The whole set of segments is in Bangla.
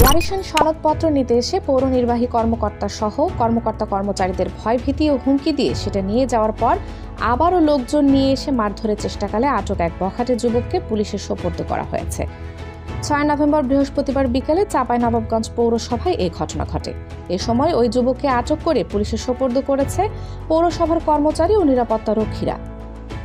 ওয়ারিশান সনদপত্র নিতে এসে পৌর নির্বাহী কর্মকর্তা সহ কর্মচারীদের ভয়ভীতি ও হুমকি দিয়ে সেটা নিয়ে যাওয়ার পর আবারও লোকজন নিয়ে এসে মারধরের চেষ্টাকালে আটক এক বখাটে যুবককে পুলিশের সোপর্দ করা হয়েছে। ৬ নভেম্বর বৃহস্পতিবার বিকেলে চাঁপাইনবাবগঞ্জ পৌরসভায় এই ঘটনা ঘটে। এ সময় ওই যুবককে আটক করে পুলিশের সোপর্দ করেছে পৌরসভার কর্মচারী ও নিরাপত্তা রক্ষীরা।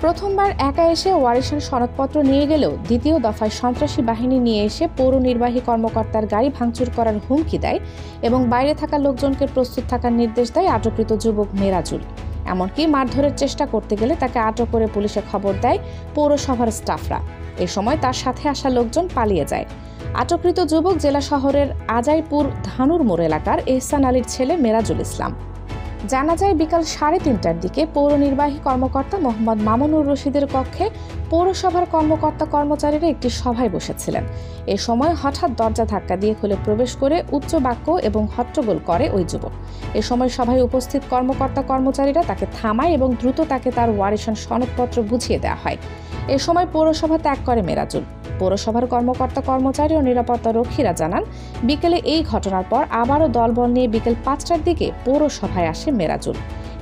প্রথমবার একা এসে ওয়ারিশান সনদপত্র নিয়ে গেলেও দ্বিতীয় দফায় সন্ত্রাসী বাহিনী নিয়ে এসে পৌর নির্বাহী কর্মকর্তার গাড়ি ভাঙচুর করার হুমকি দেয় এবং বাইরে থাকা লোকজনকে প্রস্তুত থাকার নির্দেশ দেয় আটককৃত যুবক মেরাজুল। এমনকি মারধরের চেষ্টা করতে গেলে তাকে আটক করে পুলিশে খবর দেয় পৌরসভার স্টাফরা। এ সময় তার সাথে আসা লোকজন পালিয়ে যায়। আটককৃত যুবক জেলা শহরের আজাইপুর ধানুর মোড় এলাকার এহসান আলীর ছেলে মেরাজুল ইসলাম। জানা যায় বিকাল 3:30টার দিকে পৌর নির্বাহী কর্মকর্তা মোহাম্মদ মামুনুর রশিদের কক্ষে পৌরসভার কর্মচারীরা একটি সভায় বসেছিলেন। এ সময় হঠাৎ দরজা ধাক্কা দিয়ে খুলে প্রবেশ করে উচ্চ বাক্য এবং হট্টগোল করে ওই যুবক। এ সময় সভায় উপস্থিত কর্মচারীরা তাকে থামায় এবং দ্রুত তাকে তার ওয়ারিশান সনদপত্র বুঝিয়ে দেওয়া হয়। এ সময় পৌরসভা ত্যাগ করে মেরাজুল। পৌরসভার কর্মচারী ও নিরাপত্তা রক্ষীরা জানান, বিকেলে এই ঘটনার পর আবারও দলবল নিয়ে বিকেল 5টার দিকে পৌরসভায় আসে মেরাজুল।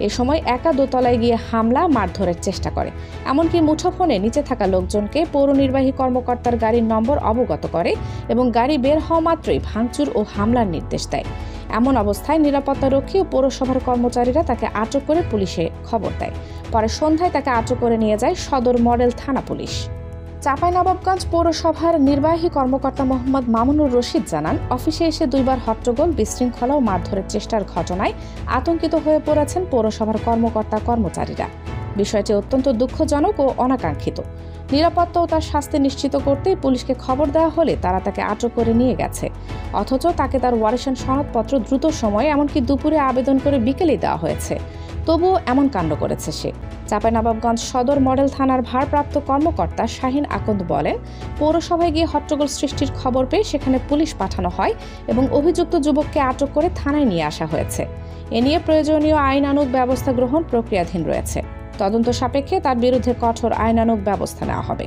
এ সময় একা দোতলায় গিয়ে হামলা মারধরের চেষ্টা করে, এমনকি মুঠোফোনে নিচে থাকা লোকজনকে পৌর নির্বাহী কর্মকর্তার গাড়ির নম্বর অবগত করে এবং গাড়ি বের হওয়া মাত্রই ভাঙচুর ও হামলার নির্দেশ দেয়। এমন অবস্থায় নিরাপত্তা রক্ষী ও পৌরসভার কর্মচারীরা তাকে আটক করে পুলিশে খবর দেয়। পরে সন্ধ্যায় তাকে আটক করে নিয়ে যায় সদর মডেল থানা পুলিশ। চাঁপাইনবাবগঞ্জ পৌরসভার নির্বাহী কর্মকর্তা মোহাম্মদ মামুনুর রশিদ জানান, অফিসে এসে 2বার হট্টগোল, বিশৃঙ্খলা ও মারধরের চেষ্টার ঘটনায় আতঙ্কিত হয়ে পড়েছেন পৌরসভার কর্মচারীরা। বিষয়টি অত্যন্ত দুঃখজনক ও অনাকাঙ্ক্ষিত। নিরাপত্তা ও তার স্বাস্থ্য নিশ্চিত করতেই পুলিশকে খবর দেওয়া হলে তারা তাকে আটক করে নিয়ে গেছে, অথচ তাকে তার ওয়ারিশান সনদপত্র দ্রুত সময়ে এমনকি দুপুরে আবেদন করে বিকেলেই দেওয়া হয়েছে। তবুও এমন কাণ্ড করেছে সে। চাঁপাইনবাবগঞ্জ সদর মডেল থানার ভারপ্রাপ্ত কর্মকর্তা শাহিন আকন্দ বলেন, পৌরসভায় গিয়ে হট্টগোল সৃষ্টির খবর পেয়ে সেখানে পুলিশ পাঠানো হয় এবং অভিযুক্ত যুবককে আটক করে থানায় নিয়ে আসা হয়েছে। এ নিয়ে প্রয়োজনীয় আইনানুগ ব্যবস্থা গ্রহণ প্রক্রিয়াধীন রয়েছে। তদন্ত সাপেক্ষে তার বিরুদ্ধে কঠোর আইনানুগ ব্যবস্থা নেওয়া হবে।